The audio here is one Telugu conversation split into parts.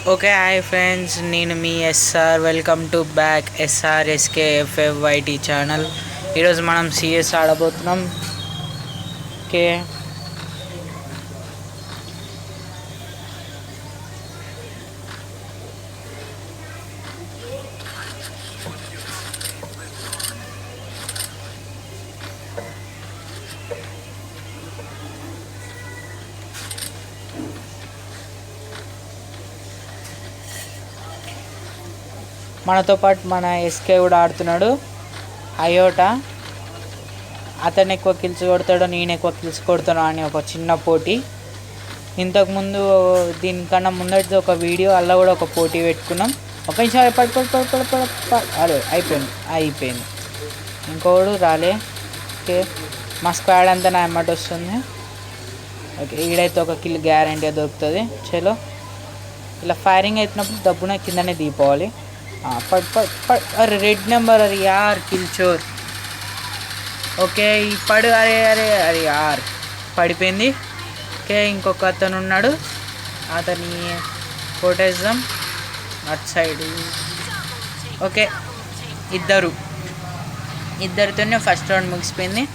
ఓకే హాయ్ ఫ్రెండ్స్, నేను మీ SR. Welcome to back SRSKFFYT channel. ఈరోజు మనం CS ఆడబోతున్నాం. ఓకే, మనతో పాటు మన SK కూడా ఆడుతున్నాడు. అయోటా అతను ఎక్కువ కిల్స్ కొడతాడో నేను ఎక్కువ కిల్స్ కొడతాను అని ఒక చిన్న పోటీ. ఇంతకుముందు దీనికన్నా ముందటిది ఒక వీడియో అలా కూడా ఒక పోటీ పెట్టుకున్నాం. ఒక నిమిషం అరే అయిపోయింది. ఇంకోడు రాలే. ఓకే, మా స్క్వాడ్ అంతా నా ఎమ్మటి వస్తుంది. ఓకే, ఈడైతే ఒక కిల్ గ్యారంటీగా దొరుకుతుంది. చలో, ఇలా ఫైరింగ్ అవుతున్నప్పుడు దబ్బున కిందనే దిగిపోవాలి. అరే రెడ్ నెంబర్, అరే యార్ కిల్ చోర్. ఓకే, ఈ అరే యార్ పడిపోయింది. ఓకే, ఇంకొక అతను ఉన్నాడు, అతని కొట్టేద్దాం అటు సైడ్. ఓకే, ఇద్దరితోనే ఫస్ట్ రౌండ్ ముగిసిపోయింది.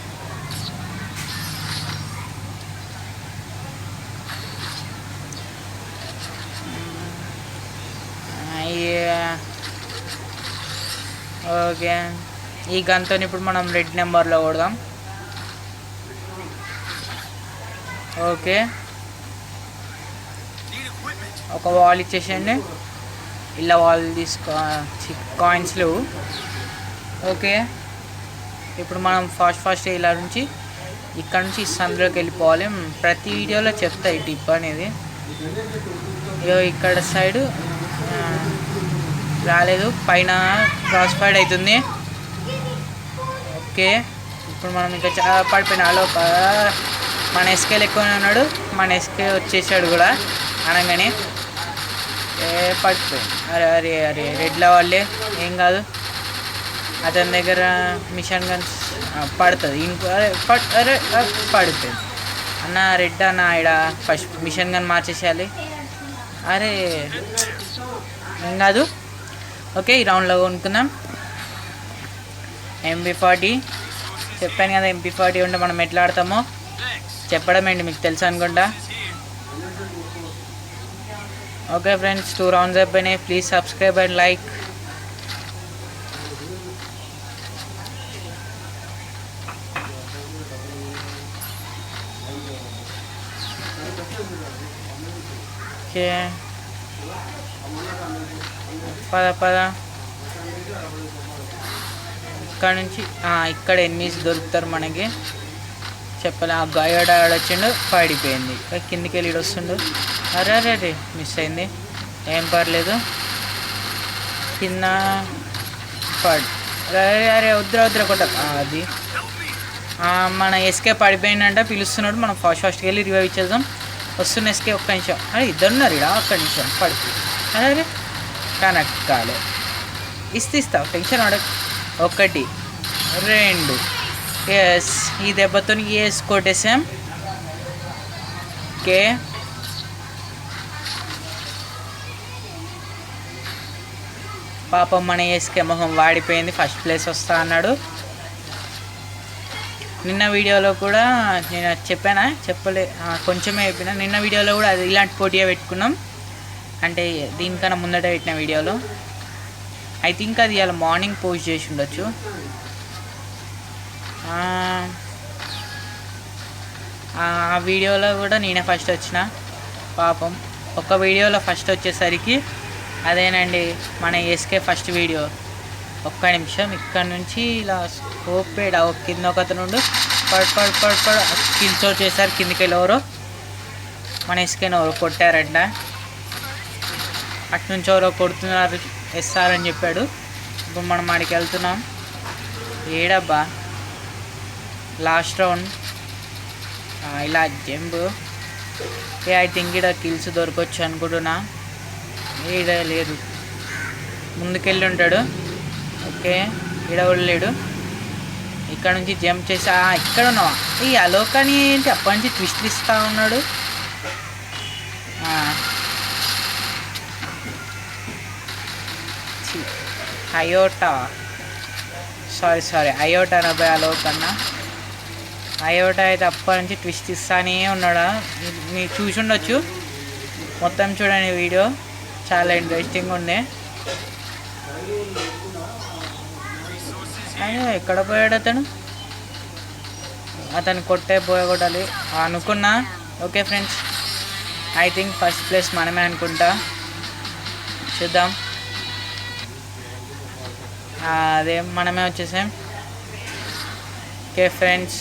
ఓకే, ఈ గన్తో ఇప్పుడు మనం రెడ్ నెంబర్లో కొడదాం. ఓకే, ఒక వాల్ ఇచ్చేసేయండి. ఇలా వాల్ కాయిన్స్ లేవు. ఓకే, ఇప్పుడు మనం ఫాస్ట్ ఇలా నుంచి ఇక్కడ నుంచి సందులోకి వెళ్ళిపోవాలి. ప్రతి వీడియోలో చెప్తా ఈ టిప్ అనేది. ఇక్కడ సైడు రాలేదు, పైన క్రాస్ ఫైర్ అవుతుంది. ఓకే, ఇప్పుడు మనం ఇంకా పడిపోయిన మన ఎస్కేలు ఎక్కువనే ఉన్నాడు. మన ఎస్కే వచ్చేసాడు కూడా అనగానే. పడిపోయింది. అరే రెడ్ల వాళ్ళే, ఏం కాదు. అతని దగ్గర మిషన్ గన్స్ పడుతుంది. ఇంకో అరే పడిపోయింది అన్న. రెడ్ అన్న ఇక్కడ ఫస్ట్ మిషన్ గన్ మార్చేసేయాలి. అరే ఏం కాదు. ఓకే, ఈ రౌండ్లో కొనుక్కుందాం. MP40 చెప్పాను కదా, MP40 ఉంటే మనం ఎట్లా ఆడతామో చెప్పడం ఏంటి మీకు తెలుసు అనుకుంటా. ఓకే ఫ్రెండ్స్, 2 రౌండ్స్ అయిపోయినాయి. Please subscribe and like. Okay, పద ఇక్కడ నుంచి ఇక్కడ ఎనిమిస్ దొరుకుతారు మనకి. చెప్పలే, ఆ గాయడ్ ఆడొచ్చిండు, పడిపోయింది. కిందికి వెళ్ళి వస్తుండు. అరే మిస్ అయింది, ఏం పర్లేదు. కింద అరే వద్దురా కొట్ట. అది మన ఎస్కే పడిపోయిందంట, పిలుస్తున్నాడు. మనం ఫాస్ట్కి వెళ్ళి రివైవ్ ఇచ్చేద్దాం. వస్తున్న ఎస్కే, ఒక్క నిమిషం. అరే ఇద్దరున్నారు ఇక్కడ, ఒక్క నిమిషం. పడిపోయింది. అరే కనెక్ట్ కాలే. ఇస్తా, టెన్షన్ పడ. 1 2 ఎస్, ఈ దెబ్బతో కొట్టేసాం. ఓకే, పాపం మన ఎస్కే మొహం వాడిపోయింది. ఫస్ట్ ప్లేస్ వస్తా అన్నాడు. నిన్న వీడియోలో కూడా నేను కొంచెమే చెప్పిన. నిన్న వీడియోలో కూడా అది ఇలాంటి పోటీ పెట్టుకున్నాం. అంటే దీనికన్నా ముందట పెట్టిన వీడియోలో ఐ థింక్ అది ఇలా మార్నింగ్ పోస్ట్ చేసి ఉండొచ్చు. ఆ వీడియోలో కూడా నేనే ఫస్ట్ వచ్చిన. పాపం ఒక వీడియోలో ఫస్ట్ వచ్చేసరికి అదేనండి మన ఎస్కే ఫస్ట్ వీడియో. ఒక్క నిమిషం, ఇక్కడ నుంచి ఇలా స్కోప్ కింద ఒక అతను ఉండు. పడు కిల్స్ వచ్చేసారు. కిందికి వెళ్ళి ఎవరో మన ఎస్కేని ఎవరో కొట్టారంట. అటు నుంచి ఎవరో కొడుతున్నారు, SR అని చెప్పాడు. ఇప్పుడు మనం ఆడికి వెళ్తున్నాం. ఏడబ్బా లాస్ట్ రౌండ్. ఇలా జంప్. ఐ థింక్ ఇక్కడ కిల్స్ దొరకవచ్చు అనుకుంటున్నా. ఈడ లేదు, ముందుకెళ్ళి ఉంటాడు. ఓకే, ఈడ కూడా లేడు. ఇక్కడ నుంచి జంప్ చేసి ఇక్కడ ఉన్నావా? ఈ అలోకాని ఏంటి అప్పటి నుంచి ట్విస్ట్ ఇస్తూ ఉన్నాడు. అయోటా సారీ అయోటా అనబోయే అలోక్ అన్న. అయోటా అయితే అప్పటి నుంచి ట్విస్ట్ ఇస్తానే ఉన్నాడా, మీరు చూసి ఉండొచ్చు. మొత్తం చూడండి వీడియో, చాలా ఇంట్రెస్టింగ్ ఉండే. అయ్యో ఎక్కడ పోయాడు అతను కొట్టాలి అనుకున్నా. Okay friends, I think first place మనమే అనుకుంటా, చూద్దాం. అదే మనమే వచ్చేసాం. Okay friends.